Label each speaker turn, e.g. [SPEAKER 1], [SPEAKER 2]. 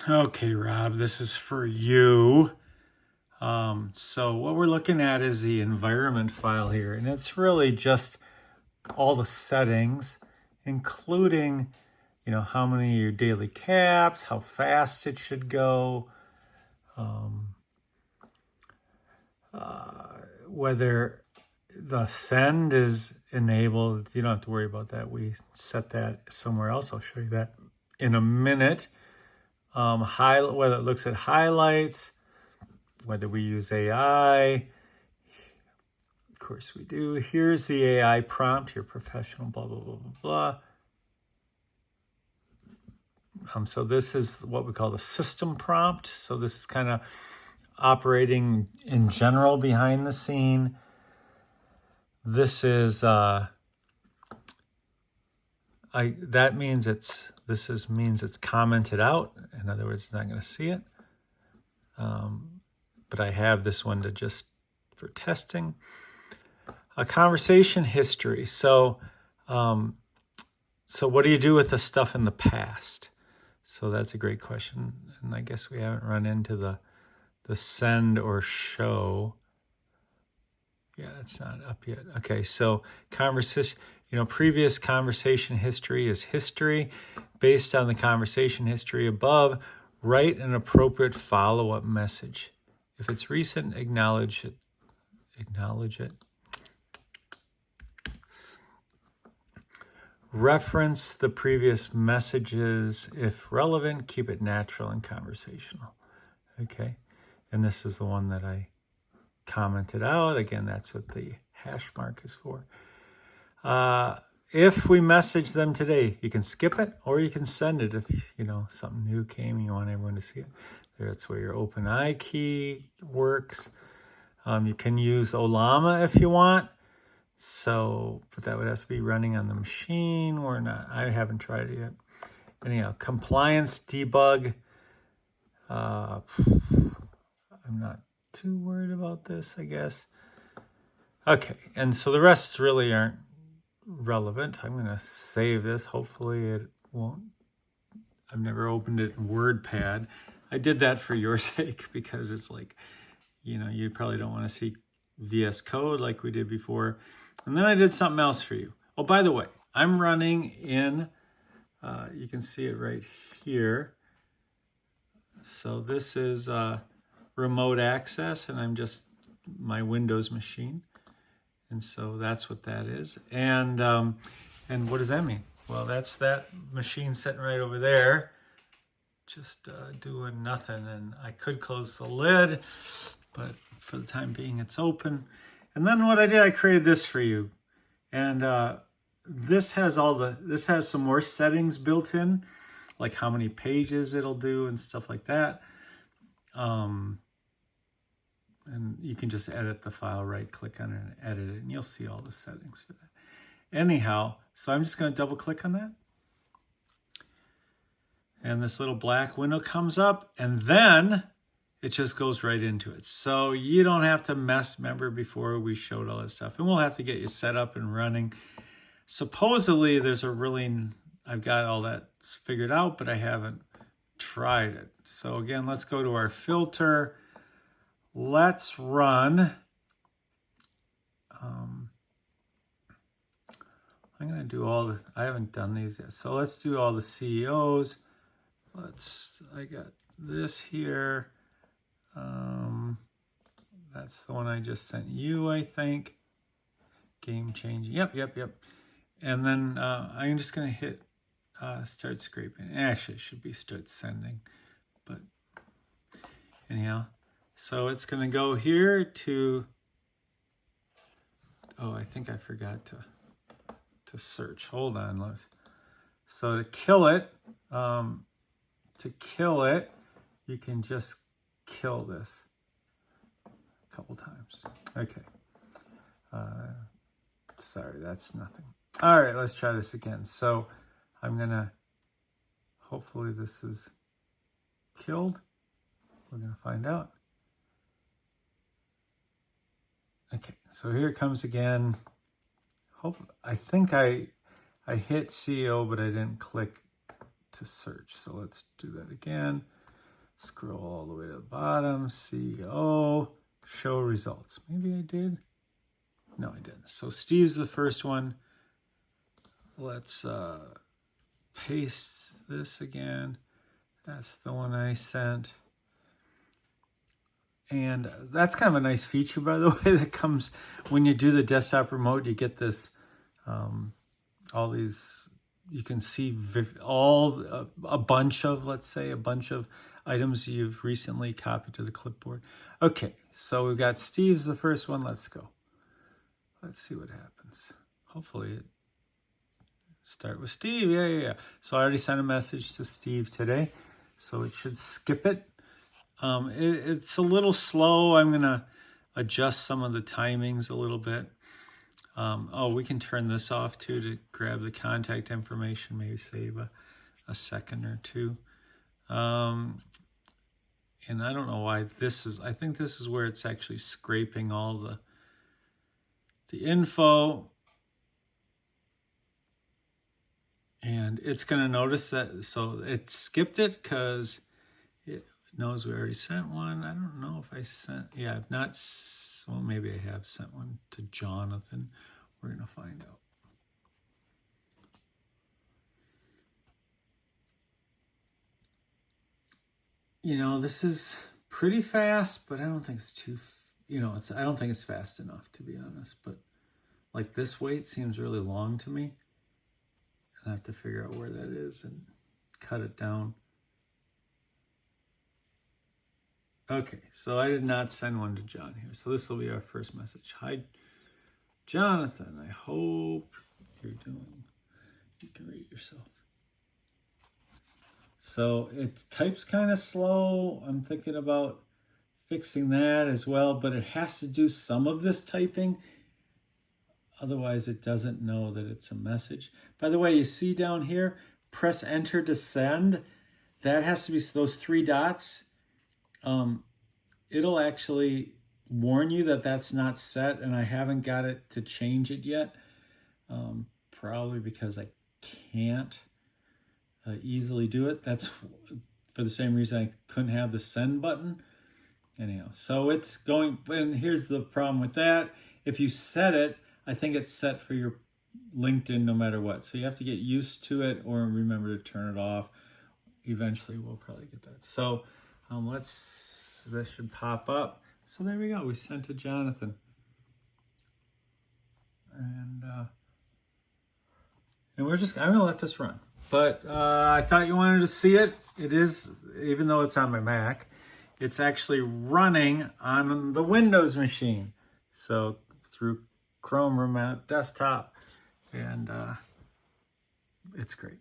[SPEAKER 1] Okay, Rob, this is for you. So what we're looking at is the environment file here, and it's really just all the settings, including, how many of your daily caps, how fast it should go, um, whether the send is enabled. You don't have to worry about that. We set that somewhere else. I'll show you that in a minute. Whether it looks at highlights, whether we use AI. Of course we do. Here's the AI prompt, your professional, blah, blah, blah, blah, blah. So this is what we call the system prompt. So this is kind of operating in general behind the scene. This is, that means means it's commented out. In other words, it's not going to see it. But I have this one for testing. A conversation history. So what do you do with the stuff in the past? So that's a great question. And I guess we haven't run into the send or show. Yeah, it's not up yet. Okay, so conversation, previous conversation history is history. Based on the conversation history above, write an appropriate follow-up message. If it's recent, acknowledge it. Reference the previous messages. If relevant, keep it natural and conversational. Okay, and this is the one that I commented out. Again, that's what the hash mark is for. If we message them today, you can skip it or you can send it if, something new came and you want everyone to see it. That's where your OpenAI key works. You can use Ollama if you want. So, but that would have to be running on the machine. I haven't tried it yet. Anyhow, compliance debug. I'm not too worried about this, I guess. Okay, and so the rest really aren't relevant. I'm going to save this. Hopefully it won't. I've never opened it in WordPad. I did that for your sake because it's like, you probably don't want to see VS Code like we did before. And then I did something else for you. Oh, by the way, I'm running in, you can see it right here. So this is remote access, and I'm just my Windows machine. And so that's what that is. And what does that mean? Well, that's that machine sitting right over there, just doing nothing. And I could close the lid, but for the time being, it's open. And then what I did, I created this for you. And this has some more settings built in, like how many pages it'll do and stuff like that. And you can just edit the file, right click on it and edit it, and you'll see all the settings for that. Anyhow, so I'm just going to double click on that. And this little black window comes up, and then it just goes right into it. So you don't have to remember before we showed all that stuff. And we'll have to get you set up and running. Supposedly I've got all that figured out, but I haven't tried it. So again, let's go to our filter. Let's run. I'm going to do all this. I haven't done these yet. So let's do all the CEOs. I got this here. That's the one I just sent you, I think. Game changing. Yep. And then I'm just going to hit start scraping. Actually, it should be start sending. But anyhow. So it's going to go here to, I think I forgot to search. Hold on, Liz. So to kill it, you can just kill this a couple times. Okay. Sorry, that's nothing. All right, let's try this again. So I'm going to, hopefully this is killed. We're going to find out. Okay, so here it comes again. I think I hit CEO, but I didn't click to search. So let's do that again. Scroll all the way to the bottom, CEO, show results. Maybe I did. No, I didn't. So Steve's the first one. Let's paste this again. That's the one I sent. And that's kind of a nice feature, by the way, that comes when you do the desktop remote. You get this, all these, you can see a bunch of, let's say, a bunch of items you've recently copied to the clipboard. Okay, so we've got Steve's the first one. Let's go. Let's see what happens. Hopefully it start with Steve. Yeah. So I already sent a message to Steve today, so it should skip it. It's a little slow. I'm going to adjust some of the timings a little bit. Oh, we can turn this off too to grab the contact information, maybe save a second or two. And I don't know why this is, I think this is where it's actually scraping all the info. And it's going to notice that, so it skipped it because it knows we already sent one. I don't know if I sent, yeah, I've not, well, maybe I have sent one to Jonathan. We're going to find out. You know, this is pretty fast, but I don't think it's too, you know, I don't think it's fast enough, to be honest. But like this wait seems really long to me. I have to figure out where that is and cut it down. Okay, so I did not send one to John here. So this will be our first message. Hi, Jonathan. I hope you're doing, you can read yourself. So it types kind of slow. I'm thinking about fixing that as well, but it has to do some of this typing. Otherwise, it doesn't know that it's a message. By the way, you see down here, press enter to send. That has to be those 3 dots. It'll actually warn you that that's not set, and I haven't got it to change it yet. Probably because I can't easily do it. That's for the same reason I couldn't have the send button. Anyhow, so it's going, and here's the problem with that. If you set it, I think it's set for your LinkedIn no matter what. So you have to get used to it or remember to turn it off. Eventually we'll probably get that. So this should pop up. So there we go. We sent to Jonathan. And we're just, I'm going to let this run. But I thought you wanted to see it. It is, even though it's on my Mac, it's actually running on the Windows machine. So through Chrome Remote Desktop, and it's great.